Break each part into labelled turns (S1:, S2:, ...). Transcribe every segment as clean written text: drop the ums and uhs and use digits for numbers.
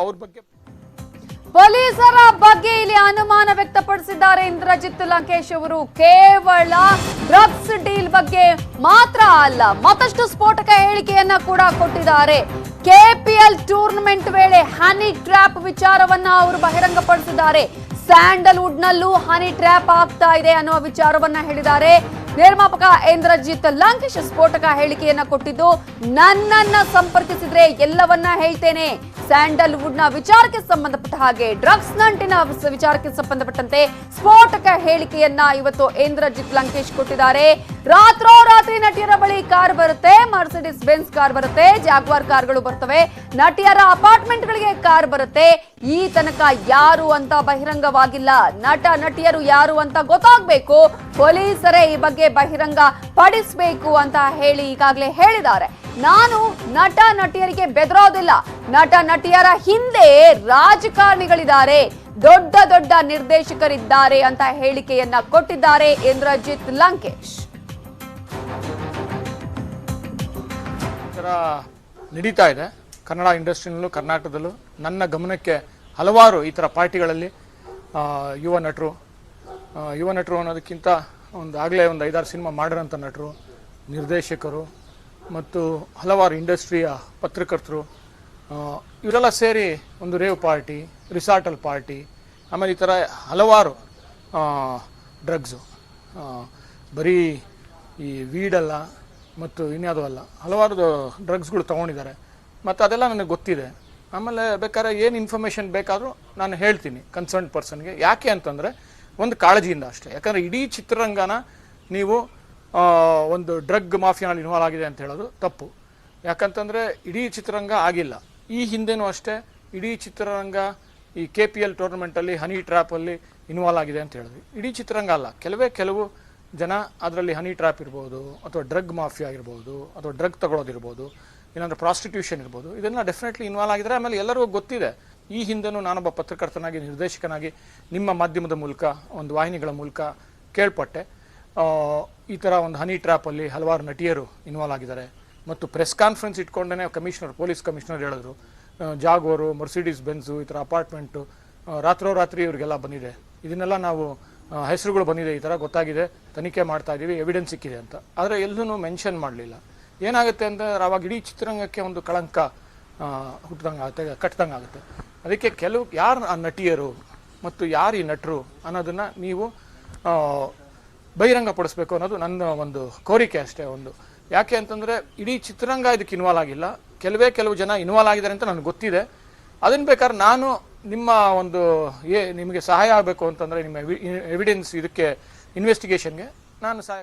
S1: ಅವ್ರ ಬಗ್ಗೆ
S2: ಪೊಲೀಸರ ಬಗ್ಗೆ ಇಲ್ಲಿ ಅನುಮಾನ ವ್ಯಕ್ತಪಡಿಸಿದ್ದಾರೆ ಇಂದ್ರಜಿತ್ ಲಂಕೇಶ್ ಅವರು. ಕೇವಲ ಡ್ರಗ್ಸ್ ಡೀಲ್ ಬಗ್ಗೆ ಮಾತ್ರ ಅಲ್ಲ, ಮತ್ತಷ್ಟು ಸ್ಫೋಟಕ ಹೇಳಿಕೆಯನ್ನ ಕೂಡ ಕೊಟ್ಟಿದ್ದಾರೆ. ಕೆಪಿಎಲ್ ಟೂರ್ನಮೆಂಟ್ ವೇಳೆ ಹನಿ ಟ್ರ್ಯಾಪ್ ವಿಚಾರವನ್ನ ಅವರು ಬಹಿರಂಗಪಡಿಸಿದ್ದಾರೆ. ಸ್ಯಾಂಡಲ್ವುಡ್ ನಲ್ಲೂ ಹನಿ ಟ್ರ್ಯಾಪ್ ಆಗ್ತಾ ಇದೆ ಅನ್ನುವ ವಿಚಾರವನ್ನ ಹೇಳಿದ್ದಾರೆ. ನಿರ್ಮಾಪಕ ಇಂದ್ರಜಿತ್ ಲಂಕೇಶ್ ಸ್ಫೋಟಕ ಹೇಳಿಕೆಯನ್ನ ಕೊಟ್ಟಿದ್ದು, ನನ್ನನ್ನ ಸಂಪರ್ಕಿಸಿದ್ರೆ ಎಲ್ಲವನ್ನ ಹೇಳ್ತೇನೆ. ಸ್ಯಾಂಡಲ್ವುಡ್ ನ ವಿಚಾರಕ್ಕೆ ಸಂಬಂಧಪಟ್ಟ ಹಾಗೆ ಡ್ರಗ್ಸ್ ನಂಟಿನ ವಿಚಾರಕ್ಕೆ ಸಂಬಂಧಪಟ್ಟಂತೆ ಸ್ಫೋಟಕ ಹೇಳಿಕೆಯನ್ನ ಇವತ್ತು ಇಂದ್ರಜಿತ್ ಲಂಕೇಶ್ ಕೊಟ್ಟಿದ್ದಾರೆ. ರಾತ್ರೋರಾತ್ರಿ ನಟಿಯರ ಬಳಿ ಕಾರ್ ಬರುತ್ತೆ, ಮರ್ಸಿಡಿಸ್ ಬೆನ್ಸ್ ಕಾರ್ ಬರುತ್ತೆ, ಜಾಗ್ವಾರ್ ಕಾರ್ಗಳು ಬರ್ತವೆ, ನಟಿಯರ ಅಪಾರ್ಟ್ಮೆಂಟ್ ಗಳಿಗೆ ಕಾರ್ ಬರುತ್ತೆ. ಈ ತನಕ ಯಾರು ಅಂತ ಬಹಿರಂಗವಾಗಿಲ್ಲ. ನಟ ನಟಿಯರು ಯಾರು ಅಂತ ಗೊತ್ತಾಗಬೇಕು, ಪೊಲೀಸರೇ ಈ ಬಗ್ಗೆ ಬಹಿರಂಗ ಪಡಿಸಬೇಕು ಅಂತ ಹೇಳಿ ಈಗಾಗಲೇ ಹೇಳಿದ್ದಾರೆ. ನಾನು ನಟ ನಟಿಯರಿಗೆ ಬೆದರೋದಿಲ್ಲ. ನಟ ನಟಿಯರ ಹಿಂದೆ ರಾಜಕಾರಣಿಗಳಿದ್ದಾರೆ, ದೊಡ್ಡ ದೊಡ್ಡ ನಿರ್ದೇಶಕರಿದ್ದಾರೆ ಅಂತ ಹೇಳಿಕೆಯನ್ನ ಕೊಟ್ಟಿದ್ದಾರೆ ಇಂದ್ರಜಿತ್ ಲಂಕೇಶ್.
S1: ನಡೀತಾ ಇದೆ ಕನ್ನಡ ಇಂಡಸ್ಟ್ರಿನಲ್ಲೂ ಕರ್ನಾಟಕದಲ್ಲೂ. ನನ್ನ ಗಮನಕ್ಕೆ ಹಲವಾರು ಈ ಥರ ಪಾರ್ಟಿಗಳಲ್ಲಿ ಯುವ ನಟರು ಅನ್ನೋದಕ್ಕಿಂತ ಆಗಲೇ ಒಂದು 5-6 ಸಿನಿಮಾ ಮಾಡಿರೋಂಥ ನಟರು, ನಿರ್ದೇಶಕರು ಮತ್ತು ಹಲವಾರು ಇಂಡಸ್ಟ್ರಿಯ ಪತ್ರಕರ್ತರು ಇವರೆಲ್ಲ ಸೇರಿ ಒಂದು ರೇವ್ ಪಾರ್ಟಿ, ರಿಸಾರ್ಟಲ್ ಪಾರ್ಟಿ, ಆಮೇಲೆ ಈ ಥರ ಹಲವಾರು ಡ್ರಗ್ಸು, ಬರೀ ಈ ವೀಡಲ್ಲ ಮತ್ತು ಇನ್ಯಾವುದೂ ಅಲ್ಲ, ಹಲವಾರು ಡ್ರಗ್ಸ್ಗಳು ತೊಗೊಂಡಿದ್ದಾರೆ. ಮತ್ತು ಅದೆಲ್ಲ ನನಗೆ ಗೊತ್ತಿದೆ. ಆಮೇಲೆ ಬೇಕಾದ್ರೆ ಏನು ಇನ್ಫಾರ್ಮೇಷನ್ ಬೇಕಾದರೂ ನಾನು ಹೇಳ್ತೀನಿ ಕನ್ಸರ್ನ್ ಪರ್ಸನ್ಗೆ. ಯಾಕೆ ಅಂತಂದರೆ ಒಂದು ಕಾಳಜಿಯಿಂದ ಅಷ್ಟೇ. ಯಾಕಂದರೆ ಇಡೀ ಚಿತ್ರರಂಗನ ನೀವು ಒಂದು ಡ್ರಗ್ ಮಾಫಿಯಾನಲ್ಲಿ ಇನ್ವಾಲ್ವ್ ಆಗಿದೆ ಅಂತ ಹೇಳೋದು ತಪ್ಪು. ಯಾಕಂತಂದರೆ ಇಡೀ ಚಿತ್ರರಂಗ ಆಗಿಲ್ಲ. ಈ ಹಿಂದೆನೂ ಅಷ್ಟೇ ಇಡೀ ಚಿತ್ರರಂಗ ಈ KPL ಟೂರ್ನಮೆಂಟಲ್ಲಿ ಹನಿ ಟ್ರ್ಯಾಪಲ್ಲಿ ಇನ್ವಾಲ್ವ್ ಆಗಿದೆ ಅಂತ ಹೇಳಿದ್ವಿ. ಇಡೀ ಚಿತ್ರರಂಗ ಅಲ್ಲ, ಕೆಲವು ಜನ ಅದರಲ್ಲಿ ಹನಿ ಟ್ರ್ಯಾಪ್ ಇರ್ಬೋದು, ಅಥವಾ ಡ್ರಗ್ ಮಾಫಿಯಾ ಇರ್ಬೋದು, ಅಥವಾ ಡ್ರಗ್ ತಗೊಳ್ಳೋದಿರ್ಬೋದು, ಇಲ್ಲಾಂದ್ರೆ ಪ್ರಾಸ್ಟಿಟ್ಯೂಷನ್ ಇರ್ಬೋದು. ಇದೆಲ್ಲ ಡೆಫಿನೆಟ್ಲಿ ಇನ್ವಾಲ್ವ್ ಆಗಿದ್ದಾರೆ. ಆಮೇಲೆ ಎಲ್ಲರಿಗೂ ಗೊತ್ತಿದೆ. ಈ ಹಿಂದೆನೂ ನಾನೊಬ್ಬ ಪತ್ರಕರ್ತನಾಗಿ, ನಿರ್ದೇಶಕನಾಗಿ ನಿಮ್ಮ ಮಾಧ್ಯಮದ ಮೂಲಕ, ಒಂದು ವಾಹಿನಿಗಳ ಮೂಲಕ ಕೇಳ್ಪಟ್ಟೆ, ಈ ಥರ ಒಂದು ಹನಿ ಟ್ರ್ಯಾಪಲ್ಲಿ ಹಲವಾರು ನಟಿಯರು ಇನ್ವಾಲ್ವ್ ಆಗಿದ್ದಾರೆ. ಮತ್ತು ಪ್ರೆಸ್ ಕಾನ್ಫರೆನ್ಸ್ ಇಟ್ಕೊಂಡೇ ಪೊಲೀಸ್ ಕಮಿಷನರ್ ಹೇಳಿದ್ರು, ಜಾಗೋರು, ಮರ್ಸಿಡೀಸ್ ಬೆನ್ಸು, ಈ ಥರ ಅಪಾರ್ಟ್ಮೆಂಟು ರಾತ್ರೋರಾತ್ರಿ ಇವರಿಗೆಲ್ಲ ಬಂದಿದೆ, ಇದನ್ನೆಲ್ಲ ನಾವು ಹೆಸರುಗಳು ಬಂದಿದೆ, ಈ ಥರ ಗೊತ್ತಾಗಿದೆ, ತನಿಖೆ ಮಾಡ್ತಾ ಇದ್ದೀವಿ, ಎವಿಡೆನ್ಸ್ ಸಿಕ್ಕಿದೆ ಅಂತ. ಆದರೆ ಎಲ್ಲೂ ಮೆನ್ಷನ್ ಮಾಡಲಿಲ್ಲ. ಏನಾಗುತ್ತೆ ಅಂದರೆ ಅವಾಗ ಇಡೀ ಚಿತ್ರರಂಗಕ್ಕೆ ಒಂದು ಕಳಂಕ ಹುಟ್ಟಿದಂಗೆ ಆಗುತ್ತೆ, ಕಟ್ಟಿದಂಗೆ ಆಗುತ್ತೆ. ಅದಕ್ಕೆ ಯಾರು ಆ ನಟಿಯರು ಮತ್ತು ಯಾರು ಈ ನಟರು ಅನ್ನೋದನ್ನು ನೀವು ಬಹಿರಂಗಪಡಿಸ್ಬೇಕು ಅನ್ನೋದು ನನ್ನ ಒಂದು ಕೋರಿಕೆ ಅಷ್ಟೇ. ಒಂದು ಯಾಕೆ ಅಂತಂದರೆ ಇಡೀ ಚಿತ್ರರಂಗ ಇದಕ್ಕೆ ಇನ್ವಾಲ್ವ್ ಆಗಿಲ್ಲ, ಕೆಲವು ಜನ ಇನ್ವಾಲ್ವ್ ಆಗಿದ್ದಾರೆ ಅಂತ ನನಗೆ ಗೊತ್ತಿದೆ. ಅದನ್ನು ಬೇಕಾದ್ರೆ ನಾನು ನಿಮ್ಮ ಒಂದು ನಿಮಗೆ ಸಹಾಯ ಆಗಬೇಕು ಅಂತಂದರೆ ನಿಮ್ಮ ಎವಿಡೆನ್ಸ್ ಇದಕ್ಕೆ ಇನ್ವೆಸ್ಟಿಗೇಷನ್ಗೆ ನಾನು ಸಹಾಯ.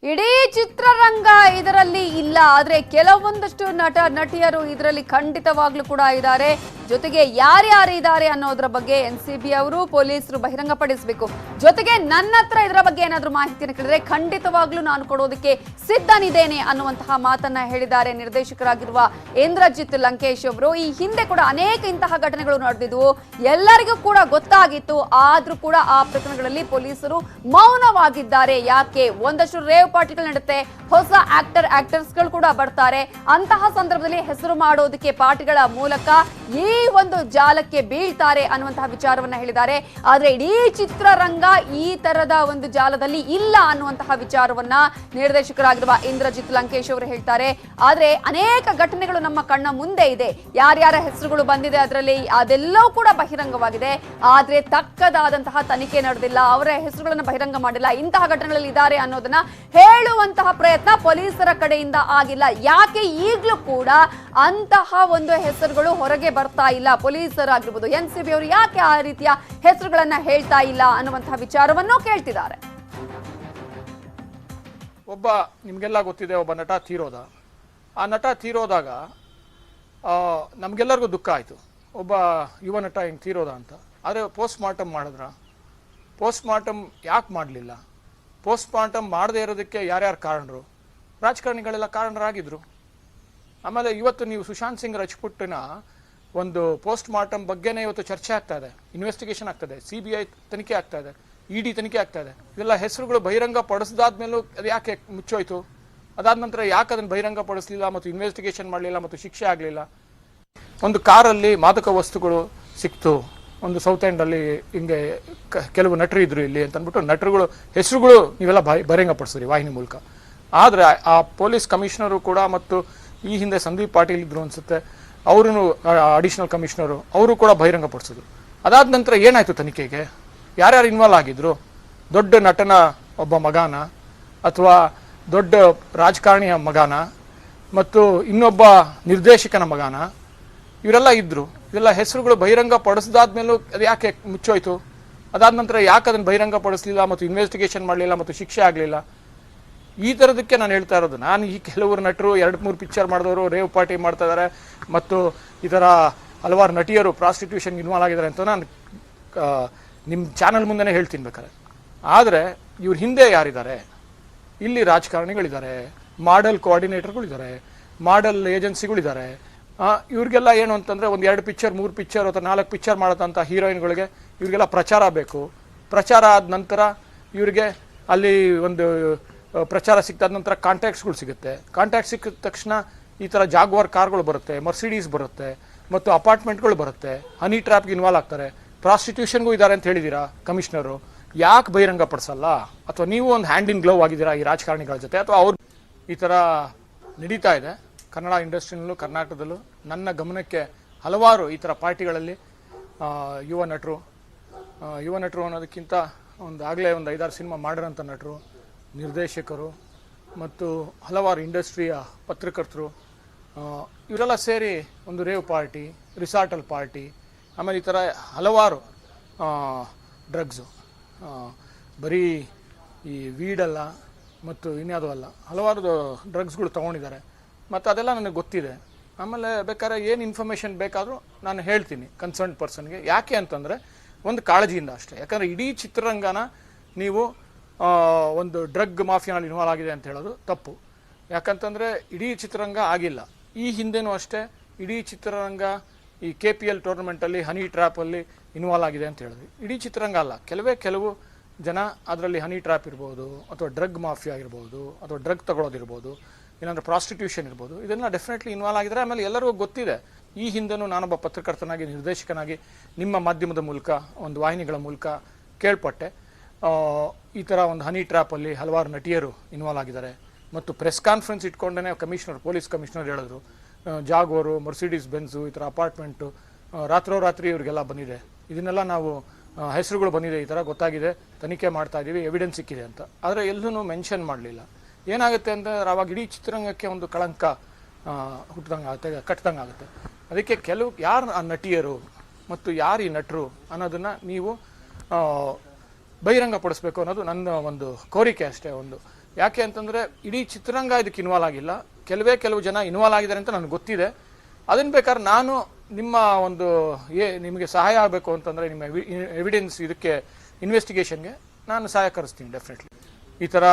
S2: ಇಡೀ ಚಿತ್ರರಂಗ ಇದರಲ್ಲಿ ಇಲ್ಲ, ಆದ್ರೆ ಕೆಲವೊಂದಷ್ಟು ನಟ ನಟಿಯರು ಇದರಲ್ಲಿ ಖಂಡಿತವಾಗ್ಲೂ ಕೂಡ ಇದ್ದಾರೆ. ಜೊತೆಗೆ ಯಾರ್ಯಾರು ಇದ್ದಾರೆ ಅನ್ನೋದ್ರ ಬಗ್ಗೆ NCB ಅವರು, ಪೊಲೀಸರು ಬಹಿರಂಗಪಡಿಸಬೇಕು. ಜೊತೆಗೆ ನನ್ನ ಹತ್ರ ಇದರ ಬಗ್ಗೆ ಏನಾದರೂ ಮಾಹಿತಿಯನ್ನು ಕೇಳಿದ್ರೆ ಖಂಡಿತವಾಗ್ಲೂ ನಾನು ಕೊಡೋದಕ್ಕೆ ಸಿದ್ಧನಿದ್ದೇನೆ ಅನ್ನುವಂತಹ ಮಾತನ್ನ ಹೇಳಿದ್ದಾರೆ ನಿರ್ದೇಶಕರಾಗಿರುವ ಇಂದ್ರಜಿತ್ ಲಂಕೇಶ್ ಅವರು. ಈ ಹಿಂದೆ ಕೂಡ ಅನೇಕ ಇಂತಹ ಘಟನೆಗಳು ನಡೆದಿದ್ವು, ಎಲ್ಲರಿಗೂ ಕೂಡ ಗೊತ್ತಾಗಿತ್ತು. ಆದ್ರೂ ಕೂಡ ಆ ಪ್ರಕರಣಗಳಲ್ಲಿ ಪೊಲೀಸರು ಮೌನವಾಗಿದ್ದಾರೆ. ಯಾಕೆ? ಒಂದಷ್ಟು ರೇವ್ ಪಾರ್ಟಿಗಳು ನಡೆಯುತ್ತೆ, ಹೊಸ ಆಕ್ಟರ್ಸ್ಗಳು ಕೂಡ ಬರ್ತಾರೆ. ಅಂತಹ ಸಂದರ್ಭದಲ್ಲಿ ಹೆಸರು ಮಾಡೋದಕ್ಕೆ ಪಾರ್ಟಿಗಳ ಮೂಲಕ ಈ ಒಂದು ಜಾಲಕ್ಕೆ ಬೀಳ್ತಾರೆ ಅನ್ನುವಂತಹ ವಿಚಾರವನ್ನ ಹೇಳಿದ್ದಾರೆ. ಆದ್ರೆ ಇಡೀ ಚಿತ್ರರಂಗ ಈ ತರದ ಒಂದು ಜಾಲದಲ್ಲಿ ಇಲ್ಲ ಅನ್ನುವಂತಹ ವಿಚಾರವನ್ನ ನಿರ್ದೇಶಕರಾಗಿರುವ ಇಂದ್ರಜಿತ್ ಲಂಕೇಶ್ ಅವರು ಹೇಳ್ತಾರೆ. ಆದ್ರೆ ಅನೇಕ ಘಟನೆಗಳು ನಮ್ಮ ಕಣ್ಣ ಮುಂದೆ ಇದೆ, ಯಾರ್ಯಾರ ಹೆಸರುಗಳು ಬಂದಿದೆ ಅದರಲ್ಲಿ ಅದೆಲ್ಲವೂ ಕೂಡ ಬಹಿರಂಗವಾಗಿದೆ. ಆದ್ರೆ ತಕ್ಕದಾದಂತಹ ತನಿಖೆ ನಡೆದಿಲ್ಲ, ಅವರ ಹೆಸರುಗಳನ್ನು ಬಹಿರಂಗ ಮಾಡಿಲ್ಲ. ಇಂತಹ ಘಟನೆಗಳಲ್ಲಿ ಇದ್ದಾರೆ ಅನ್ನೋದನ್ನ ಹೇಳುವಂತಹ ಪ್ರಯತ್ನ ಪೊಲೀಸರ ಕಡೆಯಿಂದ ಆಗಿಲ್ಲ. ಯಾಕೆ ಈಗಲೂ ಕೂಡ ಅಂತಹ ಒಂದು ಹೆಸರುಗಳು ಹೊರಗೆ ಬರ್ತಾ ಇಲ್ಲ? ಪೊಲೀಸರಾಗಿರ್ಬೋದು, NCB ಅವರು ಯಾಕೆ ಆ ರೀತಿಯ ಹೆಸರುಗಳನ್ನ ಹೇಳ್ತಾ ಇಲ್ಲ ಅನ್ನುವಂತಹ ವಿಚಾರವನ್ನು ಕೇಳ್ತಿದ್ದಾರೆ.
S1: ಒಬ್ಬ ನಿಮ್ಗೆಲ್ಲ ಗೊತ್ತಿದೆ, ಒಬ್ಬ ನಟ ತೀರೋದ. ಆ ನಟ ತೀರೋದಾಗ ನಮ್ಗೆಲ್ಲರಿಗೂ ದುಃಖ ಆಯಿತು, ಒಬ್ಬ ಯುವ ನಟ ಹಿಂಗೆ ತೀರೋದ ಅಂತ. ಆದರೆ ಪೋಸ್ಟ್ ಮಾರ್ಟಮ್ ಮಾಡಿದ್ರ? ಪೋಸ್ಟ್ ಮಾರ್ಟಮ್ ಯಾಕೆ ಮಾಡಲಿಲ್ಲ? ಪೋಸ್ಟ್ ಮಾರ್ಟಮ್ ಮಾಡದೇ ಇರೋದಕ್ಕೆ ಯಾರ್ಯಾರು ಕಾರಣರು? ರಾಜಕಾರಣಿಗಳೆಲ್ಲ ಕಾರಣರಾಗಿದ್ರು. ಆಮೇಲೆ ಇವತ್ತು ನೀವು ಸುಶಾಂತ್ ಸಿಂಗ್ ರಜಪೂಟ್ನ ಒಂದು ಪೋಸ್ಟ್ ಮಾರ್ಟಮ್ ಬಗ್ಗೆನೇ ಇವತ್ತು ಚರ್ಚೆ ಆಗ್ತಾ ಇದೆ, ಇನ್ವೆಸ್ಟಿಗೇಷನ್ ಆಗ್ತದೆ, CBI ತನಿಖೆ ಆಗ್ತಾ ಇದೆ, ED ತನಿಖೆ ಆಗ್ತಾ ಇದೆ. ಇದೆಲ್ಲ ಹೆಸರುಗಳು ಬಹಿರಂಗ ಪಡಿಸಿದಾದ್ಮೇಲೂ ಅದು ಯಾಕೆ ಮುಚ್ಚೋಯ್ತು? ಅದಾದ ನಂತರ ಯಾಕೆ ಅದನ್ನು ಬಹಿರಂಗ ಪಡಿಸಲಿಲ್ಲ ಮತ್ತು ಇನ್ವೆಸ್ಟಿಗೇಷನ್ ಮಾಡಲಿಲ್ಲ ಮತ್ತು ಶಿಕ್ಷೆ ಆಗಲಿಲ್ಲ? ಒಂದು ಕಾರಲ್ಲಿ ಮಾದಕ ವಸ್ತುಗಳು ಸಿಕ್ತು, ಒಂದು ಸೌತ್ ಎಂಡಲ್ಲಿ ಹಿಂಗೆ ಕೆಲವು ನಟರು ಇದ್ರು ಇಲ್ಲಿ ಅಂತ ಅಂದ್ಬಿಟ್ಟು ನಟರುಗಳು ಹೆಸರುಗಳು ನೀವೆಲ್ಲ ಬಹಿರಂಗಪಡಿಸಿದ್ರಿ ವಾಹಿನಿ ಮೂಲಕ. ಆದರೆ ಆ ಪೊಲೀಸ್ ಕಮಿಷನರು ಕೂಡ ಮತ್ತು ಈ ಹಿಂದೆ ಸಂದೀಪ್ ಪಾಟೀಲ್ ಇದ್ರು ಅನ್ಸುತ್ತೆ, ಅವರು ಅಡಿಷನಲ್ ಕಮಿಷನರು, ಅವರು ಕೂಡ ಬಹಿರಂಗಪಡಿಸಿದ್ರು. ಅದಾದ ನಂತರ ಏನಾಯ್ತು ತನಿಖೆಗೆ? ಯಾರ್ಯಾರು ಇನ್ವಾಲ್ವ್ ಆಗಿದ್ರು? ದೊಡ್ಡ ನಟನ ಒಬ್ಬ ಮಗನ ಅಥವಾ ದೊಡ್ಡ ರಾಜಕಾರಣಿಯ ಮಗನ ಮತ್ತು ಇನ್ನೊಬ್ಬ ನಿರ್ದೇಶಕನ ಮಗನ, ಇವರೆಲ್ಲ ಇದ್ರು. ಇದೆಲ್ಲ ಹೆಸರುಗಳು ಬಹಿರಂಗ ಪಡಿಸಿದಾದ್ಮೇಲೂ ಅದು ಯಾಕೆ ಮುಚ್ಚೋಯ್ತು? ಅದಾದ ನಂತರ ಯಾಕೆ ಅದನ್ನು ಬಹಿರಂಗ ಪಡಿಸಲಿಲ್ಲ ಮತ್ತು ಇನ್ವೆಸ್ಟಿಗೇಷನ್ ಮಾಡಲಿಲ್ಲ ಮತ್ತು ಶಿಕ್ಷೆ ಆಗಲಿಲ್ಲ? ಈ ಥರದಕ್ಕೆ ನಾನು ಹೇಳ್ತಾ ಇರೋದು. ನಾನು ಈ ಕೆಲವರು ನಟರು 2-3 ಪಿಕ್ಚರ್ ಮಾಡಿದವರು ರೇವ್ ಪಾರ್ಟಿ ಮಾಡ್ತಾ ಇದ್ದಾರೆ ಮತ್ತು ಈ ಥರ ಹಲವಾರು ನಟಿಯರು ಪ್ರಾಸ್ಟಿಟ್ಯೂಷನ್ ಇನ್ವಾಲ್ವ್ ಆಗಿದ್ದಾರೆ ಅಂತ ನಾನು ನಿಮ್ಮ ಚಾನಲ್ ಮುಂದೆನೇ ಹೇಳ್ತೀನಿ ಬೇಕಾದ್ರೆ. ಆದರೆ ಇವ್ರ ಹಿಂದೆ ಯಾರಿದ್ದಾರೆ? ಇಲ್ಲಿ ರಾಜಕಾರಣಿಗಳಿದ್ದಾರೆ, ಮಾಡೆಲ್ ಕೋಆರ್ಡಿನೇಟರ್ಗಳಿದ್ದಾರೆ, ಮಾಡೆಲ್ ಏಜೆನ್ಸಿಗಳಿದ್ದಾರೆ. ಇವ್ರಿಗೆಲ್ಲ ಏನು ಅಂತಂದರೆ ಒಂದು 2 ಪಿಕ್ಚರ್ 3 ಪಿಕ್ಚರ್ ಅಥವಾ 4 ಪಿಕ್ಚರ್ ಮಾಡತಂಥ ಹೀರೋಯಿನ್ಗಳಿಗೆ ಇವ್ರಿಗೆಲ್ಲ ಪ್ರಚಾರ ಬೇಕು. ಪ್ರಚಾರ ಆದ ನಂತರ ಇವರಿಗೆ ಅಲ್ಲಿ ಒಂದು ಪ್ರಚಾರ ಸಿಕ್ತಾದ ನಂತರ ಕಾಂಟ್ಯಾಕ್ಟ್ಸ್ಗಳು ಸಿಗುತ್ತೆ. ಕಾಂಟ್ಯಾಕ್ಟ್ ಸಿಕ್ಕಿದ ತಕ್ಷಣ ಈ ಥರ ಜಾಗ್ವಾರ್ ಕಾರ್ಗಳು ಬರುತ್ತೆ, ಮರ್ಸಿಡೀಸ್ ಬರುತ್ತೆ ಮತ್ತು ಅಪಾರ್ಟ್ಮೆಂಟ್ಗಳು ಬರುತ್ತೆ. ಹನಿ ಟ್ರ್ಯಾಪ್ಗೆ ಇನ್ವಾಲ್ವ್ ಆಗ್ತಾರೆ, ಪ್ರಾಸ್ಟಿಟ್ಯೂಷನ್ಗೂ ಇದ್ದಾರೆ ಅಂತ ಹೇಳಿದ್ದೀರಾ ಕಮಿಷನರು. ಯಾಕೆ ಬಹಿರಂಗ ಪಡಿಸಲ್ಲ? ಅಥವಾ ನೀವು ಒಂದು ಹ್ಯಾಂಡ್ ಇನ್ ಗ್ಲೌವ್ ಆಗಿದ್ದೀರಾ ಈ ರಾಜಕಾರಣಿಗಳ ಜೊತೆ? ಅಥವಾ ಅವ್ರು ಈ ಥರ ನಡೀತಾ ಇದೆ ಕನ್ನಡ ಇಂಡಸ್ಟ್ರಿನಲ್ಲೂ ಕರ್ನಾಟಕದಲ್ಲೂ. ನನ್ನ ಗಮನಕ್ಕೆ ಹಲವಾರು ಈ ಥರ ಪಾರ್ಟಿಗಳಲ್ಲಿ ಯುವ ನಟರು ಅನ್ನೋದಕ್ಕಿಂತ ಆಗಲೇ ಒಂದು 5-6 ಸಿನಿಮಾ ಮಾಡಿರೋಂಥ ನಟರು, ನಿರ್ದೇಶಕರು ಮತ್ತು ಹಲವಾರು ಇಂಡಸ್ಟ್ರಿಯ ಪತ್ರಕರ್ತರು ಇವರೆಲ್ಲ ಸೇರಿ ಒಂದು ರೇವ್ ಪಾರ್ಟಿ, ರಿಸಾರ್ಟಲ್ ಪಾರ್ಟಿ, ಆಮೇಲೆ ಈ ಥರ ಹಲವಾರು ಡ್ರಗ್ಸು, ಬರೀ ಈ ವೀಡಲ್ಲ ಮತ್ತು ಇನ್ಯಾವುದೂ ಅಲ್ಲ, ಹಲವಾರು ಡ್ರಗ್ಸ್ಗಳು ತೊಗೊಂಡಿದ್ದಾರೆ ಮತ್ತು ಅದೆಲ್ಲ ನನಗೆ ಗೊತ್ತಿದೆ. ಆಮೇಲೆ ಬೇಕಾದ್ರೆ ಏನು ಇನ್ಫಾರ್ಮೇಷನ್ ಬೇಕಾದರೂ ನಾನು ಹೇಳ್ತೀನಿ ಕನ್ಸರ್ನ್ ಪರ್ಸನ್ಗೆ. ಯಾಕೆ ಅಂತಂದರೆ ಒಂದು ಕಾಳಜಿಯಿಂದ ಅಷ್ಟೇ. ಯಾಕಂದರೆ ಇಡೀ ಚಿತ್ರರಂಗನ ನೀವು ಒಂದು ಡ್ರಗ್ ಮಾಫಿಯಾನಲ್ಲಿ ಇನ್ವಾಲ್ವ್ ಆಗಿದೆ ಅಂತ ಹೇಳೋದು ತಪ್ಪು. ಯಾಕಂತಂದರೆ ಇಡೀ ಚಿತ್ರರಂಗ ಆಗಿಲ್ಲ. ಈ ಹಿಂದೆನೂ ಅಷ್ಟೇ ಇಡೀ ಚಿತ್ರರಂಗ ಈ KPL ಟೂರ್ನಮೆಂಟಲ್ಲಿ ಹನಿ ಟ್ರ್ಯಾಪಲ್ಲಿ ಇನ್ವಾಲ್ವ್ ಆಗಿದೆ ಅಂತ ಹೇಳಿದ್ವಿ. ಇಡೀ ಚಿತ್ರರಂಗ ಅಲ್ಲ, ಕೆಲವು ಜನ ಅದರಲ್ಲಿ ಹನಿ ಟ್ರ್ಯಾಪ್ ಇರ್ಬೋದು, ಅಥವಾ ಡ್ರಗ್ ಮಾಫಿಯಾ ಇರ್ಬೋದು, ಅಥವಾ ಡ್ರಗ್ ತಗೊಳ್ಳೋದಿರ್ಬೋದು, ಏನಾದರೂ ಪ್ರಾಸ್ಟಿಟ್ಯೂಷನ್ ಇರ್ಬೋದು, ಇದನ್ನು ಡೆಫಿನೆಟ್ಲಿ ಇನ್ವಾಲ್ವ್ ಆಗಿದ್ದಾರೆ. ಆಮೇಲೆ ಎಲ್ಲರಿಗೂ ಗೊತ್ತಿದೆ. ಈ ಹಿಂದೆನೂ ನಾನೊಬ್ಬ ಪತ್ರಕರ್ತನಾಗಿ, ನಿರ್ದೇಶಕನಾಗಿ ನಿಮ್ಮ ಮಾಧ್ಯಮದ ಮೂಲಕ, ಒಂದು ವಾಹಿನಿಗಳ ಮೂಲಕ ಕೇಳ್ಪಟ್ಟೆ, ಈ ಥರ ಒಂದು ಹನಿ ಟ್ರ್ಯಾಪಲ್ಲಿ ಹಲವಾರು ನಟಿಯರು ಇನ್ವಾಲ್ವ್ ಆಗಿದ್ದಾರೆ. ಮತ್ತು ಪ್ರೆಸ್ ಕಾನ್ಫರೆನ್ಸ್ ಇಟ್ಕೊಂಡೇ ಪೊಲೀಸ್ ಕಮಿಷನರ್ ಹೇಳಿದ್ರು, ಜಾಗೋರು, ಮರ್ಸಿಡೀಸ್ ಬೆನ್ಸು, ಈ ಥರ ಅಪಾರ್ಟ್ಮೆಂಟು ರಾತ್ರೋರಾತ್ರಿ ಇವ್ರಿಗೆಲ್ಲ ಬಂದಿದೆ, ಇದನ್ನೆಲ್ಲ ನಾವು ಹೆಸರುಗಳು ಬಂದಿದೆ, ಈ ಥರ ಗೊತ್ತಾಗಿದೆ, ತನಿಖೆ ಮಾಡ್ತಾ ಇದ್ದೀವಿ, ಎವಿಡೆನ್ಸ್ ಸಿಕ್ಕಿದೆ ಅಂತ. ಆದರೆ ಎಲ್ಲೂ ಮೆನ್ಷನ್ ಮಾಡಲಿಲ್ಲ. ಏನಾಗುತ್ತೆ ಅಂದರೆ ಆವಾಗ ಇಡೀ ಚಿತ್ರರಂಗಕ್ಕೆ ಒಂದು ಕಳಂಕ ಹುಟ್ಟಿದಂಗೆ ಆಗುತ್ತೆ, ಕಟ್ಟಿದಂಗೆ ಆಗುತ್ತೆ. ಅದಕ್ಕೆ ಯಾರು ಆ ನಟಿಯರು ಮತ್ತು ಯಾರು ಈ ನಟರು ಅನ್ನೋದನ್ನು ನೀವು ಬಹಿರಂಗ ಪಡಿಸ್ಬೇಕು ಅನ್ನೋದು ನನ್ನ ಒಂದು ಕೋರಿಕೆ ಅಷ್ಟೇ. ಯಾಕೆ ಅಂತಂದರೆ ಇಡೀ ಚಿತ್ರರಂಗ ಇದಕ್ಕೆ ಇನ್ವಾಲ್ವ್ ಆಗಿಲ್ಲ, ಕೆಲವು ಜನ ಇನ್ವಾಲ್ವ್ ಆಗಿದ್ದಾರೆ ಅಂತ ನನಗೆ ಗೊತ್ತಿದೆ. ಅದನ್ನು ಬೇಕಾದ್ರೆ ನಾನು ನಿಮ್ಮ ಒಂದು ನಿಮಗೆ ಸಹಾಯ ಆಗಬೇಕು ಅಂತಂದರೆ ನಿಮ್ಮ ಎವಿಡೆನ್ಸ್ ಇದಕ್ಕೆ ಇನ್ವೆಸ್ಟಿಗೇಷನ್ಗೆ ನಾನು ಸಹಕರಿಸ್ತೀನಿ ಡೆಫಿನೆಟ್ಲಿ. ಈ ಥರ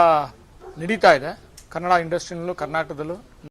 S1: ನಡೀತಾ ಇದೆ ಕನ್ನಡ ಇಂಡಸ್ಟ್ರಿನಲ್ಲೂ ಕರ್ನಾಟಕದಲ್ಲೂ.